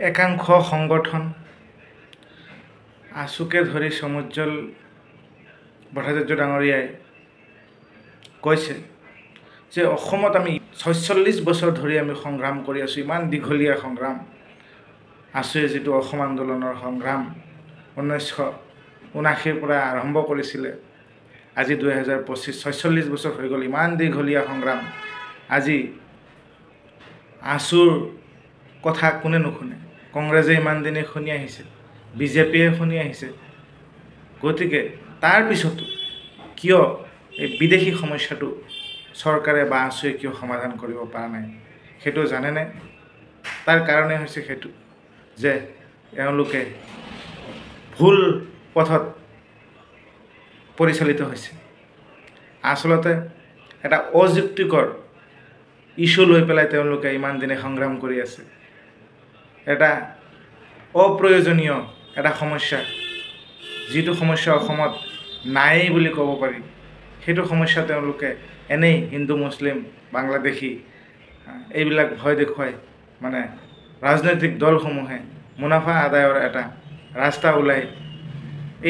একাংশ সংগঠন আছুকে ধৰি সমুজ্জ্বল ভট্টাচাৰ্য ডাঙৰীয়াই কৈছে যে অসমত আমি ৪৬ বছৰ ধৰি আমি সংগ্ৰাম কৰি আছোঁ, ইমান দীঘলীয়া সংগ্ৰাম আছুৱে যিটো অসম আন্দোলনৰ সংগ্ৰাম ১৯৭৯ৰ পৰা আৰম্ভ কৰিছিলে, আজি ২০২৫ ৪৬ বছৰ হৈ গ'ল। ইমান দীঘলীয়া সংগ্ৰাম, আজি আছুৰ কথা কোনে নুশুনে? কংগ্ৰেছে ইমান দিনে শুনি আহিছে, বিজেপিয়ে শুনি আহিছে। গতিকে তাৰ পিছতো কিয় এই বিদেশী সমস্যাটো চৰকাৰে বা আছুৱে কিয় সমাধান কৰিব পৰা নাই সেইটো জানেনে? তাৰ কাৰণে হৈছে সেইটো যে এওঁলোকে ভুল পথত পৰিচালিত হৈছে। আচলতে এটা অযুক্তিকৰ ইছ্যু লৈ পেলাই তেওঁলোকে ইমান দিনে সংগ্ৰাম কৰি আছে। এটা অপ্ৰয়োজনীয় এটা সমস্যা, যিটো সমস্যা অসমত নাই বুলি ক'ব পাৰি, সেইটো সমস্যা তেওঁলোকে এনেই হিন্দু মুছলিম বাংলাদেশী এইবিলাক ভয় দেখুৱাই মানে ৰাজনৈতিক দলসমূহে মুনাফা আদায়ৰ এটা ৰাস্তা ওলাই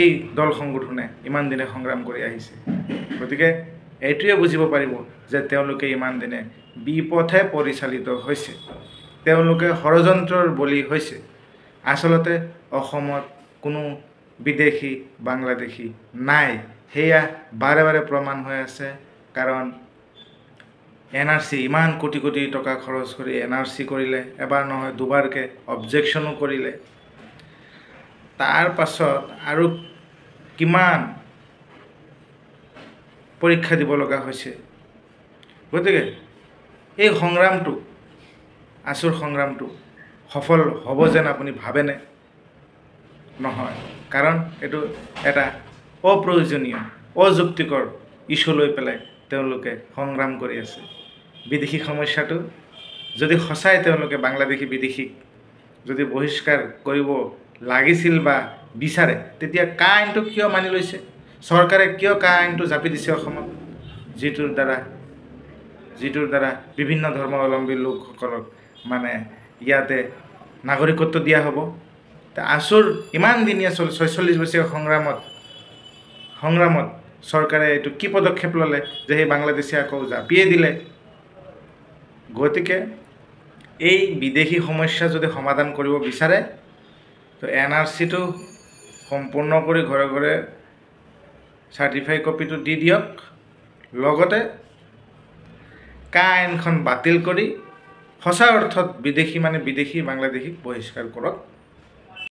এই দল সংগঠনে ইমান দিনে সংগ্ৰাম কৰি আহিছে। গতিকে এইটোৱে বুজিব পাৰিব যে তেওঁলোকে ইমান দিনে বিপথে পৰিচালিত হৈছে, তেওঁলোকে ষড়যন্ত্ৰৰ বলি হৈছে। আচলতে অসমত কোনো বিদেশী বাংলাদেশী নাই, সেয়া বাৰে বাৰে প্ৰমাণ হৈ আছে। কাৰণ NRC ইমান কোটি কোটি টকা খৰচ কৰি NRC কৰিলে, এবাৰ নহয় দুবাৰকৈ অবজেকশ্যনো কৰিলে। তাৰ পাছত আৰু কিমান পৰীক্ষা দিব লগা হৈছে। গতিকে এই সংগ্ৰামটো, আছুৰ সংগ্ৰামটো সফল হ'ব যেন আপুনি ভাবেনে? নহয়, কাৰণ এইটো এটা অপ্ৰয়োজনীয় অযুক্তিকৰ ইছ্যু লৈ পেলাই তেওঁলোকে সংগ্ৰাম কৰি আছে। বিদেশী সমস্যাটো যদি সঁচাই তেওঁলোকে বাংলাদেশী বিদেশীক যদি বহিষ্কাৰ কৰিব লাগিছিল বা বিচাৰে, তেতিয়া কা আইনটো কিয় মানি লৈছে? চৰকাৰে কিয় কা আইনটো জাপি দিছে অসমত, যিটোৰ দ্বাৰা বিভিন্ন ধৰ্মাৱলম্বী লোকসকলক মানে ইয়াতে নাগৰিকত্ব দিয়া হ'ব। আছুৰ ইমান দিনীয়া ৪৬ বছৰীয়া সংগ্ৰামত চৰকাৰে এইটো কি পদক্ষেপ ল'লে যে সেই বাংলাদেশী আকৌ জাপিয়ে দিলে? গতিকে এই বিদেশী সমস্যা যদি সমাধান কৰিব বিচাৰে তো NRCটো সম্পূৰ্ণ কৰি ঘৰে ঘৰে চাৰ্টিফাই কপিটো দি দিয়ক, লগতে কা আইনখন বাতিল কৰি সঁচা অৰ্থত বিদেশী মানে বিদেশী বাংলাদেশীক বহিষ্কাৰ কৰক।